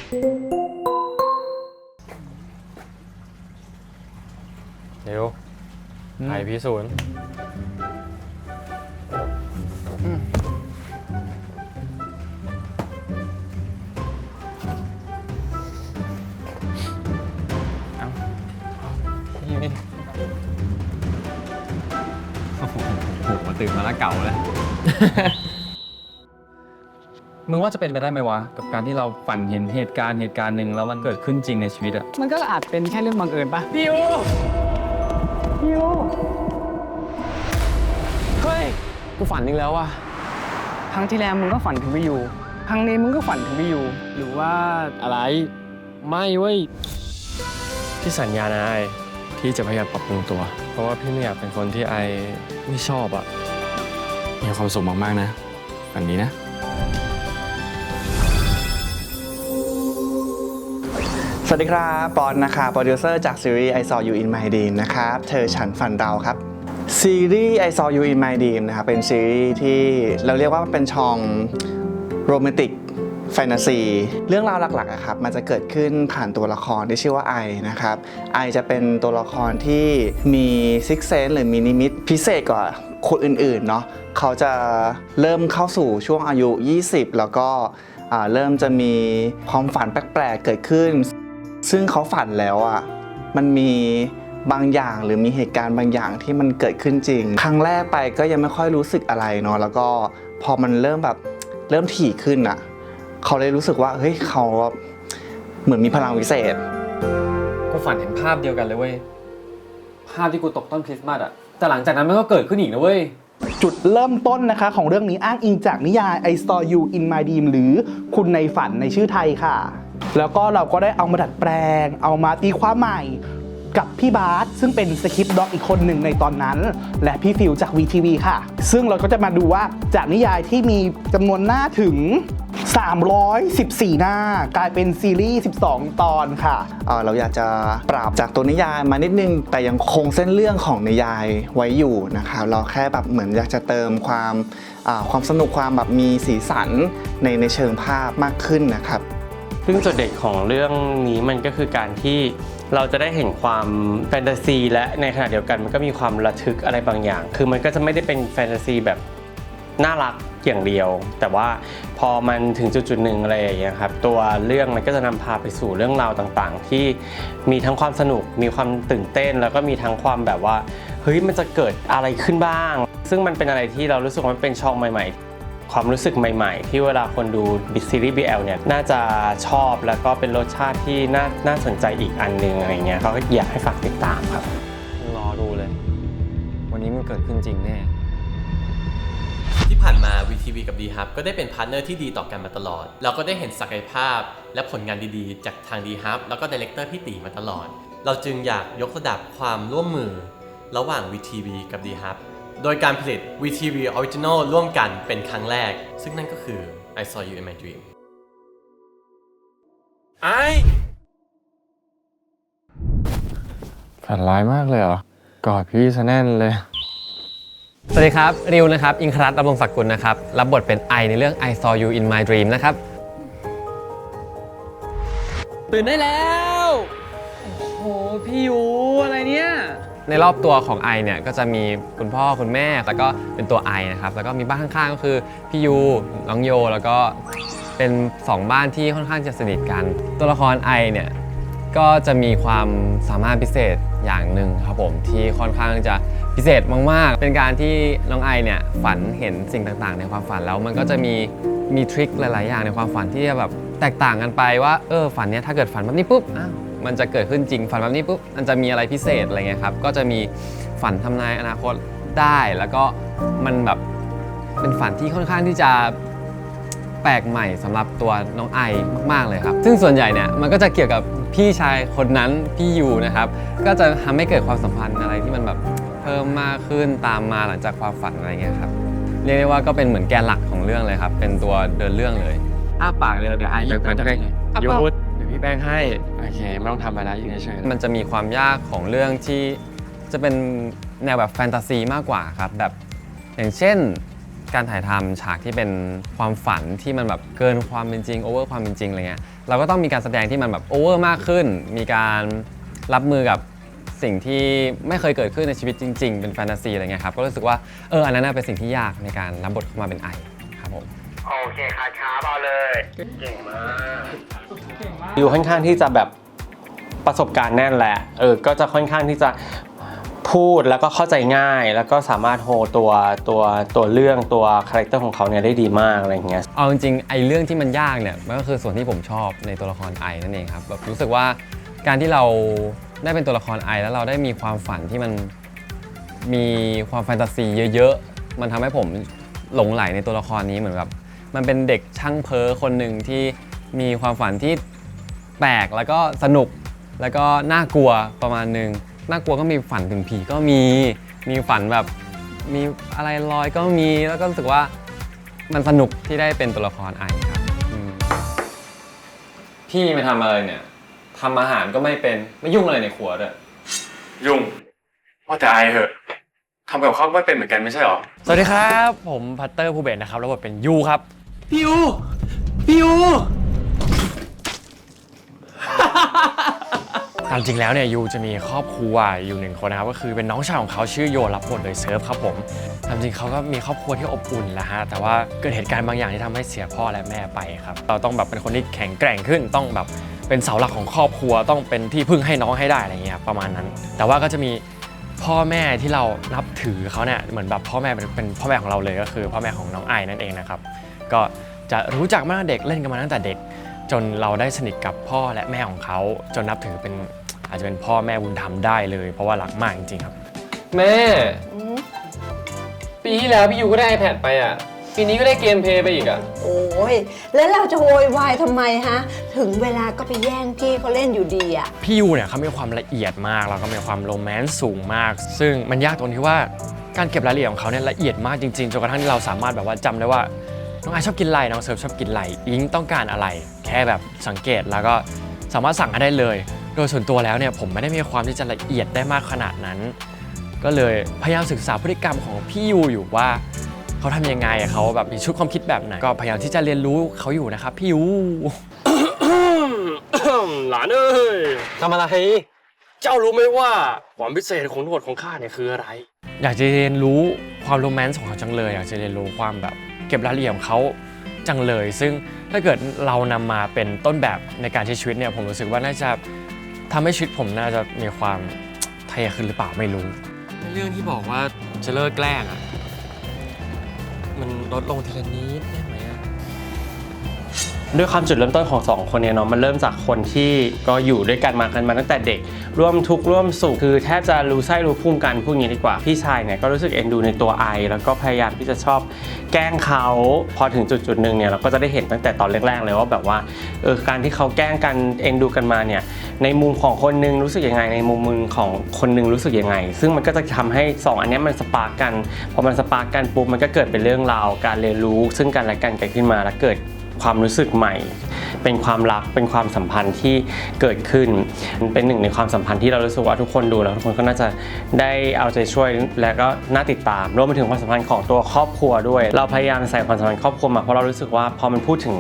เร็วไอพิศูนย์นี่โอ้โหตื่นมาแล้วเก่าเลย มึงว่าจะเป็นไปได้ไหมวะกับการที่เราฝันเห็นเหตุการณ์หนึ่งแล้วมันเกิดขึ้นจริงในชีวิตอะมันก็อาจเป็นแค่เรื่องบังเอิญปะดิวเฮ้ยกูฝันอีกแล้วว่ะ ครั้งที่แล้วมึงก็ฝันถึงพี่ยูครั้งนี้มึงก็ฝันถึงพี่ยูหรือว่าอะไรไม่เว้ยพี่สัญญานะไอที่จะพยายามปรับปรุงตัว เพราะว่าพี่ไม่อยากเป็นคนที่ไอไม่ชอบอะมีความสุขมากๆนะฝันนี้นะสวัสดีครับปอนนะคะโปรดิวเซอร์จากซีรีส์ I Saw You in My Dream นะครับเธอฉันฝันเราครับซีรีส์ I Saw You in My Dream นะครับเป็นซีรีส์ที่เราเรียกว่าเป็นช่องโรแมนติกแฟนตาซีเรื่องราวหลักๆอะครับมันจะเกิดขึ้นผ่านตัวละครที่ชื่อว่าไอนะครับไอจะเป็นตัวละครที่มีซิกเซนส์หรือมีนิมิตพิเศษกว่าคนอื่นๆเนาะเขาจะเริ่มเข้าสู่ช่วงอายุ 20 แล้วก็เริ่มจะมีความฝันแปลกๆเกิดขึ้นซึ่งเขาฝันแล้วอ่ะมันมีบางอย่างหรือมีเหตุการณ์บางอย่างที่มันเกิดขึ้นจริงครั้งแรกไปก็ยังไม่ค่อยรู้สึกอะไรเนาะแล้วก็พอมันเริ่มถี่ขึ้นอ่ะเขาเลยรู้สึกว่าเฮ้ยเขาเหมือนมีพลังวิเศษกูฝันเห็นภาพเดียวกันเลยเว้ยภาพที่กูตกต้นคริสต์มาสอ่ะแต่หลังจากนั้นมันก็เกิดขึ้นอีกนะเว้ยจุดเริ่มต้นนะคะของเรื่องนี้อ้างอิงจากนิยาย I Saw You in My Dream หรือคุณในฝันในชื่อไทยค่ะแล้วก็เราก็ได้เอามาดัดแปลงเอามาตีความใหม่กับพี่บาสซึ่งเป็นสคริปต์ด็อกอีกคนหนึ่งในตอนนั้นและพี่ฟิวจาก VTV ค่ะซึ่งเราก็จะมาดูว่าจากนิยายที่มีจำนวนหน้าถึง314 หน้ากลายเป็นซีรีส์12 ตอนค่ะเราอยากจะปรับจากตัวนิยายมานิดนึงแต่ยังคงเส้นเรื่องของนิยายไว้อยู่นะคะเราแค่แบบเหมือนอยากจะเติมความสนุกความแบบมีสีสันในเชิงภาพมากขึ้นนะครับซึ่งจุดเด่นของเรื่องนี้มันก็คือการที่เราจะได้เห็นความแฟนตาซีและในขณะเดียวกันมันก็มีความระทึกอะไรบางอย่างคือมันก็จะไม่ได้เป็นแฟนตาซีแบบน่ารักอย่างเดียวแต่ว่าพอมันถึงจุดหนึ่งอะไรอย่างเงี้ยครับตัวเรื่องมันก็จะนำพาไปสู่เรื่องราวต่างๆที่มีทั้งความสนุกมีความตื่นเต้นแล้วก็มีทั้งความแบบว่าเฮ้ยมันจะเกิดอะไรขึ้นบ้างซึ่งมันเป็นอะไรที่เรารู้สึกว่ามันเป็นช่องใหม่ๆความรู้สึกใหม่ๆที่เวลาคนดูซีรีส์ BL เนี่ยน่าจะชอบแล้วก็เป็นรสชาติที่น่าสนใจอีกอันนึงอะไรเงี้ยเขาก็อยากให้ฝากติดตามครับรอดูเลยวันนี้มันเกิดขึ้นจริงแน่ที่ผ่านมา VTV กับ D-Hub ก็ได้เป็นพาร์ทเนอร์ที่ดีต่อกันมาตลอดเราก็ได้เห็นศักยภาพและผลงานดีๆจากทาง D-Hub แล้วก็ไดเรคเตอร์พี่ตีมาตลอดเราจึงอยากยกระดับความร่วมมือระหว่าง VTV กับ D-Hub โดยการผลิต VTV Original ร่วมกันเป็นครั้งแรกซึ่งนั่นก็คือ I Saw You in My Dream ฝันร้ายมากเลยเหรอกอดพี่ซะแน่นเลยสวัสดีครับริวนะครับอิงครัตน์ ดำรงศักดิ์กุลนะครับรับบทเป็นไอในเรื่อง I Saw You in My Dream นะครับตื่นได้แล้วโอ้โหพี่ยูอะไรเนี่ยในรอบตัวของไอเนี่ยก็จะมีคุณพ่อคุณแม่แล้วก็เป็นตัวไอนะครับแล้วก็มีบ้านข้างๆก็คือพี่ยูน้องโยแล้วก็เป็น2บ้านที่ค่อนข้างจะสนิทกันตัวละครไอเนี่ยก็จะมีความสามารถพิเศษอย่างหนึ่งครับผมที่ค่อนข้างจะพิเศษมากๆเป็นการที่น้องไอเนี่ยฝันเห็นสิ่งต่างๆในความฝันแล้วมันก็จะมีทริคหลายๆอย่างในความฝันที่จะแบบแตกต่างกันไปว่าฝันเนี้ยถ้าเกิดฝันแบบนี้ปุ๊บมันจะเกิดขึ้นจริงฝันแบบนี้ปุ๊บมันจะมีอะไรพิเศษอะไรเงี้ยครับก็จะมีฝันทำนายอนาคตได้แล้วก็มันแบบเป็นฝันที่ค่อนข้างที่จะแปลกใหม่สำหรับตัวน้องไอมากๆเลยครับซึ่งส่วนใหญ่เนี่ยมันก็จะเกี่ยวกับพี่ชายคนนั้นพี่ยูนะครับก็จะทำให้เกิดความสัมพันธ์อะไรที่มันแบบเพิ่มมากขึ้นตามมาหลังจากความฝันอะไรเงี้ยครับเรียกได้ว่าก็เป็นเหมือนแกนหลักของเรื่องเลยครับเป็นตัวเดินเรื่องเลยปากเลยเดี๋ยวไอ้ยกมันจะให้ยุดเดี๋ยวพี่แป้งให้โอเคไม่ต้องทำอะไรอยู่เฉยๆมันจะมีความยากของเรื่องที่จะเป็นแนวแบบแฟนตาซีมากกว่าครับแบบอย่างเช่น การถ่ายทำฉากที่เป็นความฝันที่มันแบบเกินความเป็นจริงโอเวอร์ความเป็นจริงอะไรเงี้ยเราก็ต้องมีการแสดงที่มันแบบโอเวอร์มากขึ้นมีการรับมือกับสิ่งที่ไม่เคยเกิดขึ้นในชีวิตจริงๆเป็นแฟนตาซีอะไรเงี้ยครับก็รู้สึกว่าอันนั้นเป็นสิ่งที่ยากในการรับบทเข้ามาเป็นไอครับผม โอเคครับเอาเลยเก่งมากอยู่ค่อนข้างที่จะแบบประสบการณ์แน่นแหละก็จะค่อนข้างที่จะพูดแล้วก็เข้าใจง่ายแล้วก็สามารถโฮตัวเรื่องตัวคาแรคเตอร์ของเขาเนี่ยได้ดีมากอะไรอย่างเงี้ยเอาจริงๆไอ้เรื่องที่มันยากเนี่ยมันก็คือส่วนที่ผมชอบในตัวละครไอนั่นเองครับแบบรู้สึกว่าการที่เราได้เป็นตัวละครไอแล้วเราได้มีความฝันที่มันมีความแฟนตาซีเยอะๆมันทำให้ผมหลงใหลในตัวละครนี้เหมือนแบบมันเป็นเด็กช่างเพ้อคนหนึ่งที่มีความฝันที่แปลกแล้วก็สนุกแล้วก็น่ากลัวประมาณนึงน่ากลัวก็มีฝันถึงผีก็มีฝันแบบมีอะไรลอยก็มีแล้วก็รู้สึกว่ามันสนุกที่ได้เป็นตัวละครไอครับพี่มาทำอะไรเนี่ยทำอาหารก็ไม่เป็นไม่ยุ่งอะไรในครัวด้วยยุ่งว่าแต่ไอเหอะทำกับข้าวไม่เป็นเหมือนกันไม่ใช่หรอ สวัสดีครับผมพัตเตอร์ภูเบศนะครับแล้วบทเป็นยูครับพี่ยู ตามจริงแล้วเนี่ยยูจะมีครอบครัวอยู่1คนนะครับก็คือเป็นน้องชายของเขาชื่อโยรับบทโดยเซิร์ฟครับผมตามจริงเขาก็มีครอบครัวที่อบอุ่นแล้วฮะแต่ว่าเกิดเหตุการณ์บางอย่างที่ทำให้เสียพ่อและแม่ไปครับเราต้องแบบเป็นคนที่แข็งแกร่งขึ้นต้องแบบเป็นเสาหลักของครอบครัวต้องเป็นที่พึ่งให้น้องให้ได้อะไรเงี้ยประมาณนั้นแต่ว่าก็จะมีพ่อแม่ที่เรานับถือเขาเนี่ยเหมือนแบบพ่อแม่เป็นพ่อแม่ของเราเลยก็คือพ่อแม่ของน้องไอนั่นเองนะครับก็จะรู้จักมาตั้งแต่เด็กเล่นกันมาตั้งแต่เด็กจนเราได้สนิทกับพ่อและแม่ของเขาจนนับถือเป็นอาจจะเป็นพ่อแม่บุญธรรมได้เลยเพราะว่ารักมากจริงๆครับแม่ปีที่แล้วพี่ยูก็ได้ iPad ไปอ่ะปีนี้ก็ได้เกมเพลย์ไปอีกอ่ะโอ้ยแล้วเราจะโวยวายทำไมฮะถึงเวลาก็ไปแย่งพี่เขาเล่นอยู่ดีอ่ะพี่ยูเนี่ยเขามีความละเอียดมากแล้วก็มีความโรแมนต์สูงมากซึ่งมันยากตรงที่ว่าการเก็บรายละเอียดของเขาเนี่ยละเอียดมากจริงๆจนกระทั่งที่เราสามารถแบบว่าจำได้ว่าน้องไอชอบกินอะไรน้องเซิร์ฟชอบกินอะไรอิงต้องการอะไรแค่แบบสังเกตแล้วก็สามารถสั่งให้ได้เลยโดยส่วนตัวแล้วเนี่ยผมไม่ได้มีความที่จะละเอียดได้มากขนาดนั้นก็เลยพยายามศึกษาพฤติกรรมของพี่ยูอยู่ว่าเขาทำยังไงเขาแบบมีชุดความคิดแบบไหนก็พยายามที่จะเรียนรู้เขาอยู่นะครับพี่ยู หลานเอ้ย ทำอะไรเจ้ารู้ไหมว่าความพิเศษของหนวดของข้าเนี่ยคืออะไรอยากจะเรียนรู้ความโรแมนต์ของเขาจังเลยอยากจะเรียนรู้ความแบบเก็บรายละเอียดของเขาจังเลยซึ่งถ้าเกิดเรานำมาเป็นต้นแบบในการใช้ชีวิตเนี่ยผมรู้สึกว่าน่าจะทำให้ชีวิตผมน่าจะมีความเท่ขึ้นหรือเปล่าไม่รู้เรื่องที่บอกว่าจะเลิกแกล้งอ่ะมันลดลงทีละนิดได้ไหมด้วยความจุดเริ่มต้นของ2คนเนี่ยเนาะมันเริ่มจากคนที่ก็อยู่ด้วยกันมาตั้งแต่เด็กร่วมทุกข์ร่วมสุขคือแทบจะรู้ไส้รู้พุงกันพูดงี้ดีกว่าพี่ชายเนี่ยก็รู้สึกเอ็นดูในตัวไอแล้วก็พยายามที่จะชอบแกล้งเขาพอถึงจุดหนึ่งเนี่ยเราก็จะได้เห็นตั้งแต่ตอนแรกๆเลยว่าแบบว่าการที่เขาแกล้งกันเอ็นดูกันมาเนี่ยในมุมของคนนึงรู้สึกยังไงในมุมของคนนึงรู้สึกยังไงซึ่งมันก็จะทำให้2อันนี้มันสปาร์กกันพอมันสปาร์กกันปุ๊บมันก็เกิดเป็นเรื่องราวการเรียนรู้ซึ่งกันและกันขึ้นมาแล้วเกิดความรู้สึกใหม่เป็นความรักเป็นความสัมพันธ์ที่เกิดขึ้นเป็นหนึ่งในความสัมพันธ์ที่เรารู้สึกว่าทุกคนดูแล้วทุกคนก็น่าจะได้เอาใจช่วยและก็น่าติดตามรวมไปถึงความสัมพันธ์ของตัวครอบครัวด้วยเราพยายามใส่ความสัมพันธ์ครอบครัวมาเพราะเรารู้สึกว่าพอมันพูดถึง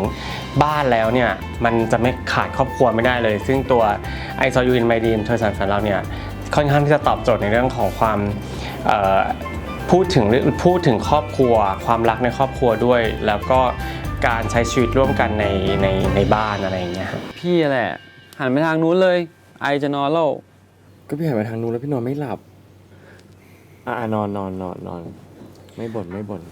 บ้านแล้วเนี่ยมันจะไม่ขาดครอบครัวไม่ได้เลยซึ่งตัว I Saw You in My Dream เธอฉันฝันเราเนี่ยค่อนข้างที่จะตอบโจทย์ในเรื่องของความพูดถึงครอบครัวความรักในครอบครัวด้วยแล้วก็การใช้ชีวิตร่วมกันในบ้านอะไรอย่างเงี้ยพี่แหละหันไปทางนู้นเลยไอจะนอนแล้วก็พี่หันไปทางนู้นแล้วพี่นอนไม่หลับนอนไม่บ่น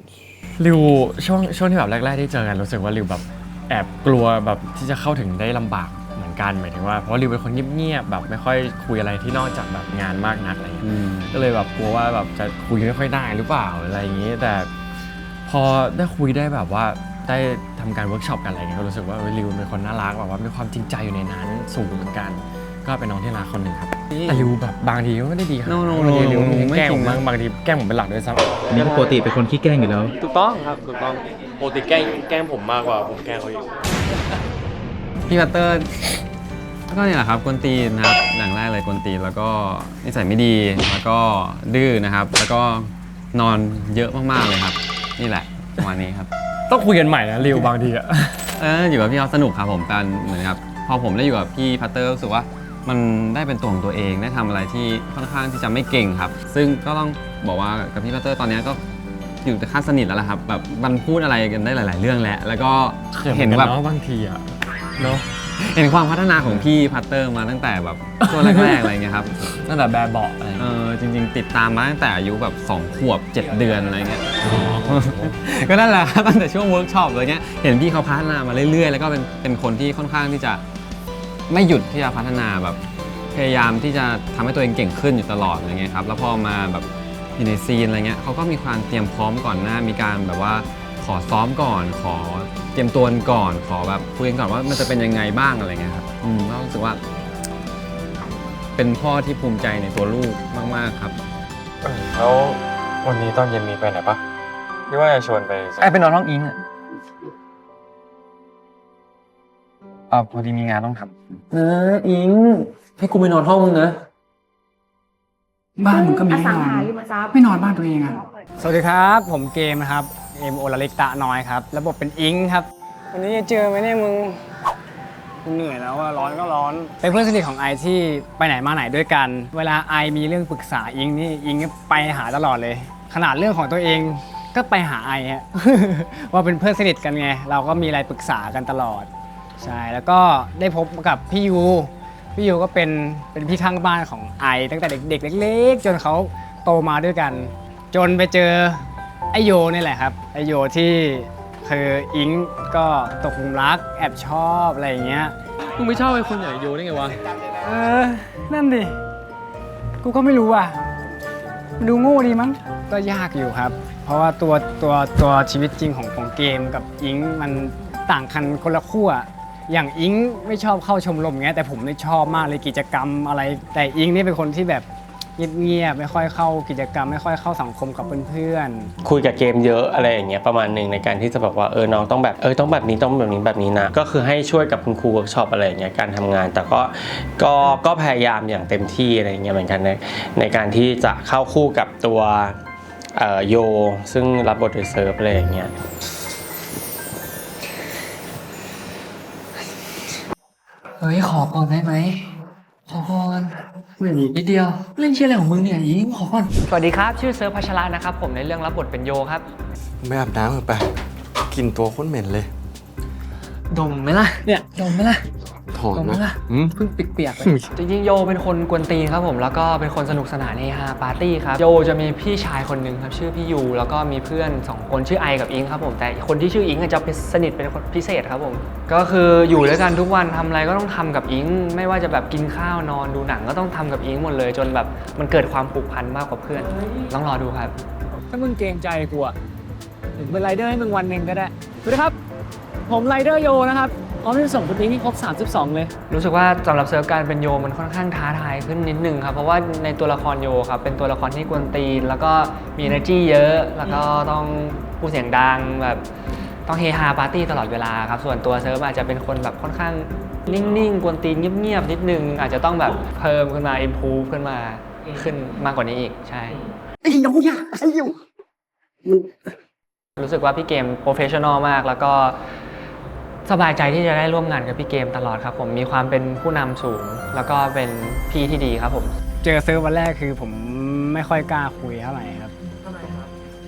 ริวช่วงที่แบบแรกๆที่เจอกันรู้สึกว่าริวแบบแอบกลัวแบบที่จะเข้าถึงได้ลำบากเหมือนกันหมายถึงว่าเพราะริวเป็นคนเงียบๆแบบไม่ค่อยคุยอะไรที่นอกจากแบบงานมากนักอะไรอย่างเงี้ยก็เลยแบบกลัวว่าแบบจะคุยไม่ค่อยได้หรือเปล่าอะไรอย่างงี้แต่พอได้คุยได้แบบว่าได้ทำการเวิร์กช็อปกันอะไรเงี้ยก็รู้สึกว่าริวเป็นคนน่ารักแบบว่ามีความจริงใจอยู่ในนั้นสูงเหมือนกันก็เป็นน้องที่รักคนหนึ่งครับแต่ริวแบบบางทีก็ไม่ได้ดีครับบางทีริวแกล้งผมบางทีแกล้งผมเป็นหลักด้วยซ้ำนี่ปกติเป็นคนขี้แกล้งอยู่แล้วถูกต้องครับถูกต้องปกติแกล้งผมมากกว่าผมแกล้งเขาอยู่พี่พัตเตอร์ก็นี่แหละครับกวนตีนนะครับอย่างแรกเลยกวนตีนแล้วก็นิสัยไม่ดีแล้วก็ดื้อนะครับแล้วก็นอนเยอะมากๆเลยครับนี่แหละ ประมาณนี้ครับ ต้องคุยกันใหม่นะริวบางทีอะ อยู่กับพี่เขาสนุกครับผมการเหมือนกับพอผมได้อยู่กับพี่พัตเตอร์รู้สึกว่ามันได้เป็นตัวของตัวเองได้ทำอะไรที่ค่อนข้างที่จะไม่เก่งครับ ซึ่งก็ต้องบอกว่ากับพี่พัตเตอร์ตอนนี้ก็อยู่ในขั้นสนิทแล้วล่ะครับแบบมันพูดอะไรกันได้หลาย ๆ เรื่องแล้วก็เห็นแบบ บางทีอะเนาะ เห็นความพัฒนาของพี่พัตเตอร์มาตั้งแต่แบบช่วงแรก ๆ อะไรเงี้ยครับ ตั้งแต่แบบเบาะอะไร จริง ๆ ติดตามมาตั้งแต่อายุแบบ2 ขวบ 7 เดือนอะไรเงี้ยก็นั่นแหละครับตั้งแต่ช่วงเวิร์กช็อปอะไรเงี้ยเห็นพี่เขาพัฒนามาเรื่อย ๆ แล้วก็เป็นคนที่ค่อนข้างที่จะไม่หยุดที่จะพัฒนาแบบพยายามที่จะทำให้ตัวเองเก่งขึ้นอยู่ตลอดอะไรเงี้ยครับแล้วพอมาแบบอยู่ในซีนอะไรเงี้ยเขาก็มีความเตรียมพร้อมก่อนหน้ามีการแบบว่าขอซ้อมก่อนขอเตรียมตัวก่อนขอแบบคุยกันก่อนว่ามันจะเป็นยังไงบ้างอะไรเงี้ยครับก็รู้สึกว่าเป็นพ่อที่ภูมิใจในตัวลูกมากๆครับ แล้ววันนี้ตอนเย็นมีไปไหนปะพี่ว่าจะชวนไป ไปนอนห้องอิงอะพอดีมีงานต้องทำอิงให้กูไปนอนห้องมึงนะ บ้านมึงก็มีไม่นอนไม่นอนบ้านตัวเองอ่ะ สวัสดีครับ ผมเกมนะครับเอมโอลาเล็กตะน้อยครับระบบเป็นอิงครับวันนี้จะเจอไหมเนี่ยมึงเหนื่อยแล้วว่าร้อนก็ร้อนเป็นเพื่อนสนิทของไอที่ไปไหนมาไหนด้วยกัน เวลาไอมีเรื่องปรึกษาอิงนี่อิงไปหาตลอดเลย ขนาดเรื่องของตัวเองก็ไปหาไอฮะ ว่าเป็นเพื่อนสนิทกันไงเราก็มีอะไรปรึกษากันตลอดใช่แล้วก็ได้พบกับพี่ยูก็เป็นพี่ข้างบ้านของไอตั้งแต่เด็กๆเล็กๆจนเขาโตมาด้วยกัน จนไปเจอไอโยนี่แหละครับไอโยที่คืออิงก็ตกหลุมรักแอบชอบอะไรอย่างเงี้ย มึงไม่ชอบไอ้คนอย่างโยได้ไงวะ นั่นดิกูก็ไม่รู้อ่ะมันดูโง่ดีมั้งก็ยากอยู่ครับ เพราะว่าตัวชีวิตจริงของเกมกับอิงมันต่างกันคนละขั้วอย่างอิงไม่ชอบเข้าชมรมเงี้ยแต่ผมนี่ชอบมากเลยกิจกรรมอะไรแต่อิงนี่เป็นคนที่แบบเงียบๆไม่ค่อยเข้ากิจกรรมไม่ค่อยเข้าสังคมกับเพื่อนๆ คุยกับเกมเยอะอะไรอย่างเงี้ยประมาณหนึ่งในการที่จะแบบว่าน้องต้องแบบต้องแบบนี้ต้องแบบนี้แบบนี้นะก็คือให้ช่วยกับคุณครูเวิร์กช็อปอะไรอย่างเงี้ยการทำงานแต่ก็พยายามอย่างเต็มที่อะไรอย่างเงี้ยเหมือนกันในการที่จะเข้าคู่กับตัวโยซึ่งรับบทโดยเซิร์ฟอะไรอย่างเงี้ย เฮ้ยขอก่อนได้ไหมขอก่อนเหมือนนิดเดียวเล่นเชี่ยอะไรของมึงเนี่ยยิงขอก่อน สวัสดีครับชื่อเซิร์ฟพัชระนะครับผมในเรื่องรับบทเป็นโยครับ ไม่อาบน้ำเหรอปะกลิ่นตัวโคตรเหม็นเลย ดมไหมล่ะเนี่ยดมไหมล่ะ ถอน ดมไหม นะ ล่ะเพิ่งเปียกๆเลย จริงๆโยเป็นคนกวนตีนครับผมแล้วก็เป็นคนสนุกสนานเฮฮาปาร์ตี้ครับโยจะมีพี่ชายคนหนึ่งครับชื่อพี่ยูแล้วก็มีเพื่อน2คนชื่อไอกับอิงครับผมแต่คนที่ชื่ออิงจะเป็นสนิทเป็นคนพิเศษครับผมก็คืออยู่ด้วยกันทุกวันทำอะไรก็ต้องทำกับอิงไม่ว่าจะแบบกินข้าวนอนดูหนังก็ต้องทำกับอิงหมดเลยจนแบบมันเกิดความผูกพันมากกว่าเพื่อนต้องรอดูครับถ้ามึงเกรงใจกูอะถึงเป็นไรเดอร์ให้มึงวันหนึ่งก็ได้สวัสดีครับผมไรเดอร์โยนะครับพร้อมที่จะส่งคนนี้ที่ครบ32เลยรู้สึกว่าสำหรับเซิร์ฟการเป็นโยมันค่อนข้างท้าทายขึ้นนิดนึงครับเพราะว่าในตัวละครโยครับเป็นตัวละครที่กวนตีนแล้วก็มี energy เยอะแล้วก็ต้องพูดเสียงดังแบบต้องเฮฮาปาร์ตี้ตลอดเวลาครับส่วนตัวเซิร์ฟอาจจะเป็นคนแบบค่อนข้างนิ่งๆกวนตีนเงียบๆนิดนึงอาจจะต้องแบบเพิ่มขึ้นมา improve ขึ้นมาขึ้นมากกว่านี้อีกใช่รู้สึกว่าพี่เกมโปรเฟชชั่นอลมากแล้วก็สบายใจที่จะได้ร่วมงานกับพี่เกมตลอดครับผมมีความเป็นผู้นำสูงแล้วก็เป็นพี่ที่ดีครับผมเจอเซิร์ฟวันแรกคือผมไม่ค่อยกล้าคุยเท่าไหร่ครับ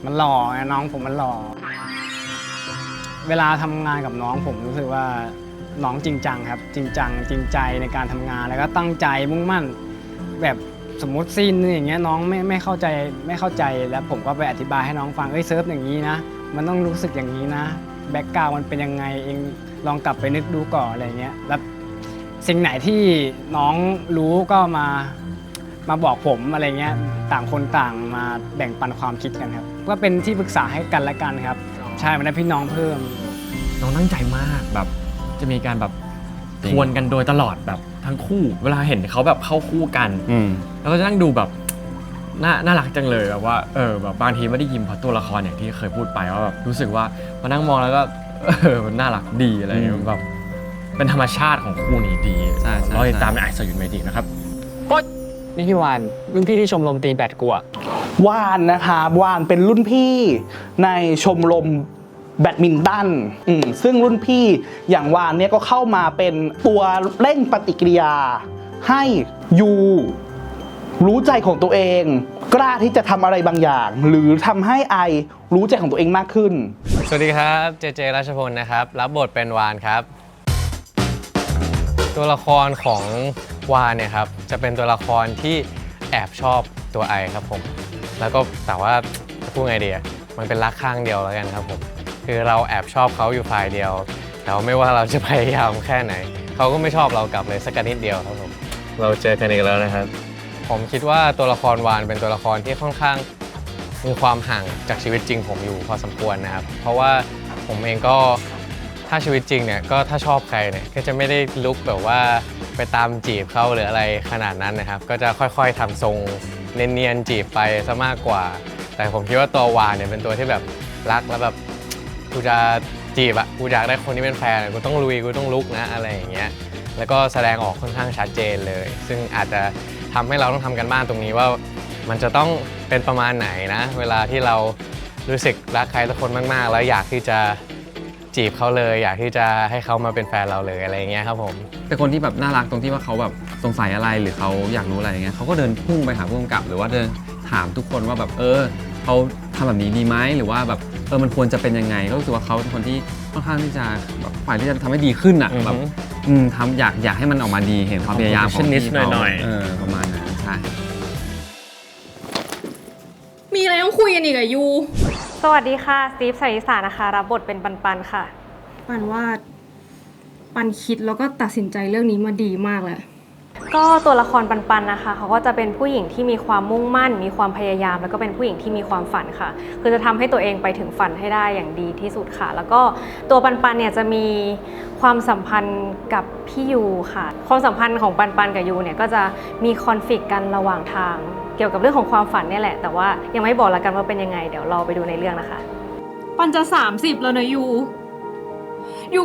มันหล่อไงน้องผมมันหล่อเวลาทำงานกับน้องผมรู้สึกว่าน้องจริงจังครับจริงจังจริงใจในการทำงานแล้วก็ตั้งใจมุ่งมั่นแบบสมมติซีนอย่างเงี้ยน้องไม่เข้าใจแล้วผมก็ไปอธิบายให้น้องฟังเซิร์ฟอย่างนี้นะมันต้องรู้สึกอย่างนี้นะแบ็กกราวด์มันเป็นยังไงเองลองกลับไปนึกดูก่อนอะไรเงี้ยแล้วสิ่งไหนที่น้องรู้ก็มาบอกผมอะไรเงี้ยต่างคนต่างมาแบ่งปันความคิดกันครับก็เป็นที่ปรึกษาให้กันและกันครับใช่มันได้พี่น้องเพิ่ม น้องตั้งใจมากแบบจะมีการแบบทวนกันโดยตลอดแบบทั้งคู่เวลาเห็นเขาแบบเข้าคู่กันแล้วก็จะนั่งดูแบบน่ารักจังเลยแบบว่าแบบบางทีไม่ได้ยิ้มเพราะตัวละครอย่างที่เคยพูดไปว่าแบบรู้สึกว่ามานั่งมองแล้วก็มันน่ารักดีอะไรอย่างเงี้ยแบบเป็นธรรมชาติของคู่นี้ดีเราติดตามในI Saw You in My Dreamนะครับนี่พี่วานรุ่นพี่ที่ชมรมตีแบดกูอะ ว่านนะครับว่านเป็นรุ่นพี่ในชมรม แบดมินตันซึ่งรุ่นพี่อย่างวานเนี่ยก็เข้ามาเป็นตัวเร่งปฏิกิริยาให้ยูรู้ใจของตัวเองกล้าที่จะทำอะไรบางอย่างหรือทำให้ไอรู้ใจของตัวเองมากขึ้น สวัสดีครับเจเจราชพลนะครับรับบทเป็นวานครับตัวละครของวานเนี่ยครับจะเป็นตัวละครที่แอบชอบตัวไอครับผมแล้วก็แต่ว่าจะพูดไงดีมันเป็นรักข้างเดียวแล้วกันครับผมคือเราแอบชอบเขาอยู่ฝ่ายเดียวแต่ไม่ว่าเราจะพยายามแค่ไหนเขาก็ไม่ชอบเรากลับเลยสักนิดเดียวครับผมเราเจอกันอีกแล้วนะครับผมคิดว่าตัวละครวานเป็นตัวละครที่ค่อนข้างมีความห่างจากชีวิตจริงผมอยู่พอสมควรนะครับเพราะว่าผมเองก็ถ้าชีวิตจริงเนี่ยก็ถ้าชอบใครเนี่ยก็จะไม่ได้ลุกแบบว่าไปตามจีบเขาหรืออะไรขนาดนั้นนะครับก็จะค่อยๆทำทรงเนียนๆจีบไปซะมากกว่าแต่ผมคิดว่าตัววานเนี่ยเป็นตัวที่แบบรักแล้วแบบกูจะจีบกูอยากได้คนที่เป็นแฟนกูต้องลุยกูต้องลุกนะอะไรอย่างเงี้ยแล้วก็แสดงออกค่อนข้างชัดเจนเลยซึ่งอาจจะทำให้เราต้องทำกันบ้านตรงนี้ว่ามันจะต้องเป็นประมาณไหนนะเวลาที่เรารู้สึกรักใครสักคนมากๆแล้วอยากที่จะจีบเขาเลยอยากที่จะให้เขามาเป็นแฟนเราเลยอะไรอย่างเงี้ยครับผมเป็นคนที่แบบน่ารักตรงที่ว่าเขาแบบสงสัยอะไรหรือเขาอยากรู้อะไรอย่างเงี้ยเขาก็เดินพุ่งไปหาผู้กำกับหรือว่าเดินถามทุกคนว่าแบบเขาทำแบบนี้ดีไหมหรือว่าแบบมันควรจะเป็นยังไงก็รู้สึกว่าเขาเป็นคนที่ค่อนข้างที่จะแบบฝ่ายที่จะทำให้ดีขึ้นอ่ะแบบทำอยากให้มันออกมาดีเห็นความพยายามของพี่เขาประมาณนั้นใช่มีอะไรต้องคุยกันอีกอะยู สวัสดีค่ะสตีฟ สริษานะคะรับบทเป็นปันค่ะปันว่าปันคิดแล้วก็ตัดสินใจเรื่องนี้มาดีมากเลยก็ตัวละครปันนะคะเขาก็จะเป็นผู้หญิงที่มีความมุ่งมั่นมีความพยายามแล้วก็เป็นผู้หญิงที่มีความฝันค่ะคือจะทำให้ตัวเองไปถึงฝันให้ได้อย่างดีที่สุดค่ะแล้วก็ตัวปันเนี่ยจะมีความสัมพันธ์กับพี่ยูค่ะความสัมพันธ์ของปันกับยูเนี่ยก็จะมีคอนฟลิกต์กันระหว่างทางเกี่ยวกับเรื่องของความฝันเนี่ยแหละแต่ว่ายังไม่บอกละกันว่าเป็นยังไงเดี๋ยวรอไปดูในเรื่องนะคะปันจะ30แล้วนะยู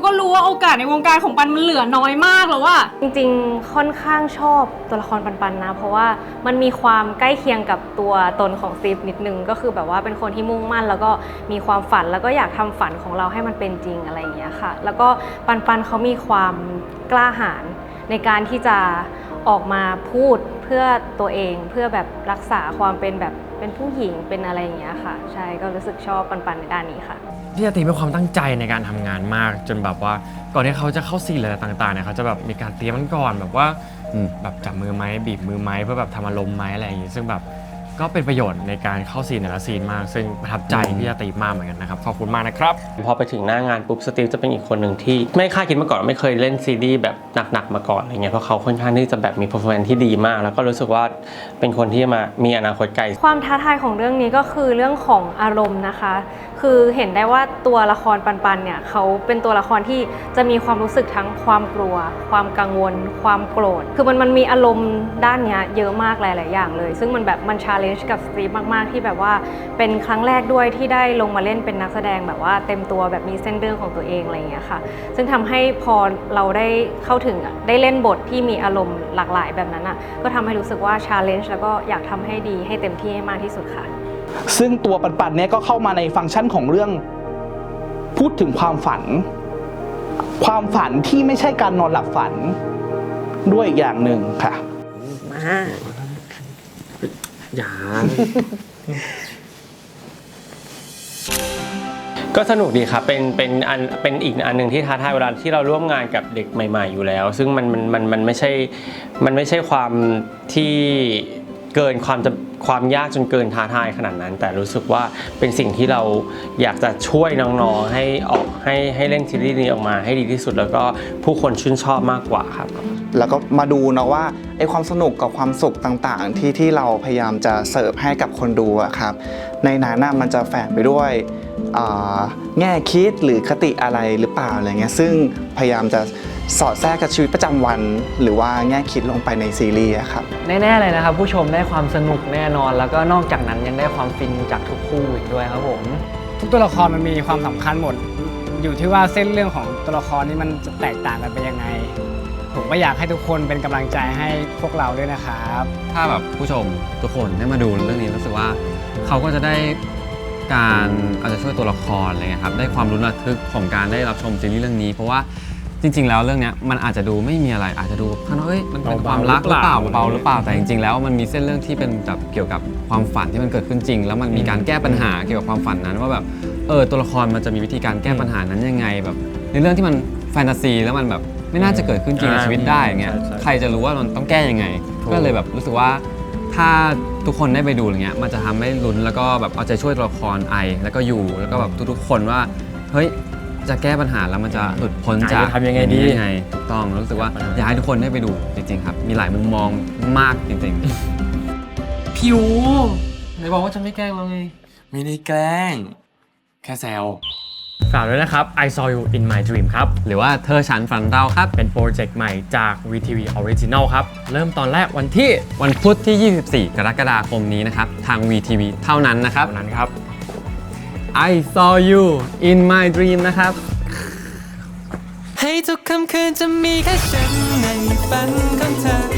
ก็รู้ว่าโอกาสในวงการของปันมันเหลือน้อยมากแล้วว่าจริงๆค่อนข้างชอบตัวละครปันนะเพราะว่ามันมีความใกล้เคียงกับตัวตนของซีฟนิดนึงก็คือแบบว่าเป็นคนที่มุ่งมั่นแล้วก็มีความฝันแล้วก็อยากทำฝันของเราให้มันเป็นจริงอะไรอย่างเงี้ยค่ะแล้วก็ปันเขามีความกล้าหาญในการที่จะออกมาพูดเพื่อตัวเองเพื่อแบบรักษาความเป็นแบบเป็นผู้หญิงเป็นอะไรอย่างเงี้ยค่ะใช่ก็รู้สึกชอบปันในด้านนี้ค่ะพี่อาติมีความตั้งใจในการทำงานมากจนแบบว่าก่อนที่เขาจะเข้าซีนอะไรต่างๆเนี่ยเขาจะแบบมีการเตรียมมันก่อนแบบว่าแบบจับมือไหมบีบมือไหมเพื่อแบบทำอารมณ์ไหมอะไรอย่างงี้ซึ่งแบบก็เป็นประโยชน์ในการเข้าซีนแต่ละซีนมากซึ่งประทับใจพี่อาติมากเหมือนกันนะครับขอบคุณมากนะครับพอไปถึงหน้างานปุ๊บสตีฟจะเป็นอีกคนหนึ่งที่ไม่คาดคิดมาก่อนไม่เคยเล่นซีรีส์แบบหนักๆมาก่อนอะไรเงี้ยเพราะเขาค่อนข้างที่จะแบบมี performance ที่ดีมากแล้วก็รู้สึกว่าเป็นคนที่มามีอนาคตไกลความท้าทายของเรื่องนี้ก็คือเรื่องของอารมณ์นะคะคือเห็นได้ว่าตัวละครปันเนี่ยเขาเป็นตัวละครที่จะมีความรู้สึกทั้งความกลัวความกังวลความโกรธคือมันมีอารมณ์ด้านนี้เยอะมากหลายๆอย่างเลยซึ่งมันแบบมัน challenge กับสตีฟมากๆที่แบบว่าเป็นครั้งแรกด้วยที่ได้ลงมาเล่นเป็นนักแสดงแบบว่าเต็มตัวแบบมีเส้นเรื่องของตัวเองอะไรอย่างเงี้ยค่ะซึ่งทำให้พอเราได้เข้าถึงได้เล่นบทที่มีอารมณ์หลากหลายแบบนั้นก็ทำให้รู้สึกว่า challenge แล้วก็อยากทำให้ดีให้เต็มที่ให้มากที่สุดค่ะซึ่งตัวปันเนี่ยก็เข้ามาในฟังก์ชันของเรื่องพูดถึงความฝันที่ไม่ใช่การนอนหลับฝันด้วยอีกอย่างหนึ่งค่ะมาอย่า ก็สนุกดีครับเป็นอีกอันหนึ่งที่ท้าทายเวลาที่เราร่วมงานกับเด็กใหม่ๆอยู่แล้วซึ่งมันไม่ใช่ความที่เกินความยากจนเกินท้าทายขนาดนั้นแต่รู้สึกว่าเป็นสิ่งที่เราอยากจะช่วยน้องๆให้เล่นซีรีส์นี้ออกมาให้ดีที่สุดแล้วก็ผู้คนชื่นชอบมากกว่าครับแล้วก็มาดูนะว่าไอ้ความสนุกกับความสุขต่างๆที่เราพยายามจะเสิร์ฟให้กับคนดูอะครับในนั้นมันจะแฝงไปด้วยแง่คิดหรือคติอะไรหรือเปล่าอะไรเงี้ยซึ่งพยายามจะสอดแทรกกับชีวิตประจำวันหรือว่าแง่คิดลงไปในซีรีส์ครับแน่ๆเลยนะครับผู้ชมได้ความสนุกแน่นอนแล้วก็นอกจากนั้นยังได้ความฟินจากทุกคู่อีกด้วยครับผมทุกตัวละครมันมีความสำคัญหมดอยู่ที่ว่าเส้นเรื่องของตัวละครนี้มันจะแตกต่างกันไปยังไงผมก็อยากให้ทุกคนเป็นกำลังใจให้พวกเราด้วยนะครับถ้าแบบผู้ชมทุกคนได้มาดูเรื่องนี้รู้สึกว่าเขาก็จะได้ การเอาใจช่วยตัวละครอะไรเงี้ยครับได้ความลุ้นระทึกของการได้รับชมซีรีส์เรื่องนี้เพราะว่าจริงๆแล้วเรื่องเนี้ยมันอาจจะดูไม่มีอะไรอาจจะดูข้างนอกมันเป็นความรักหรือเปล่าเบาหรือเปล่าแต่จริงๆแล้วมันมีเส้นเรื่องที่เป็นแบบเกี่ยวกับความฝันที่มันเกิดขึ้นจริงแล้วมันมีการแก้ปัญหาเกี่ยวกับความฝันนั้นว่าแบบตัวละครมันจะมีวิธีการแก้ปัญหานั้นยังไงแบบในเรื่องที่มันแฟนตาซีแล้วมันแบบไม่น่าจะเกิดขึ้นจริงในชีวิตได้อย่างเงี้ยใครจะรู้ว่ามันต้องแก้ยังไงก็เลยแบบรู้สึกว่าถ้าทุกคนได้ไปดูอย่างเงี้ยมันจะทำให้ลุ้นแล้วก็แบบเอาใจช่วยตัวละครไอแล้วก็อยู่แล้วก็แบบทุกๆคนว่าเฮ้ยจะแก้ปัญหาแล้วมันจะหลุดพ้นจากทำยังไงดียังไงถูกต้องรู้สึกว่าอยากให้ทุกคนได้ไปดูจริงๆครับมีหลายมุมมองมากจริงๆพี่ยูไหนบอกว่าจะไม่แกล้งเราไงไม่ได้แกล้งแค่แซวฝากด้วยนะครับ I Saw You in My Dream ครับหรือว่าเธอฉันฝันเราครับเป็นโปรเจกต์ใหม่จาก VTV Original ครับเริ่มตอนแรกวันที่ วันพุธที่ 24 กรกฎาคมนี้นะครับทาง VTV เท่านั้นนะครับI Saw You in My Dream นะครับให้ทุกค่ำคืนจะมีแค่ฉันในฝันของเธอ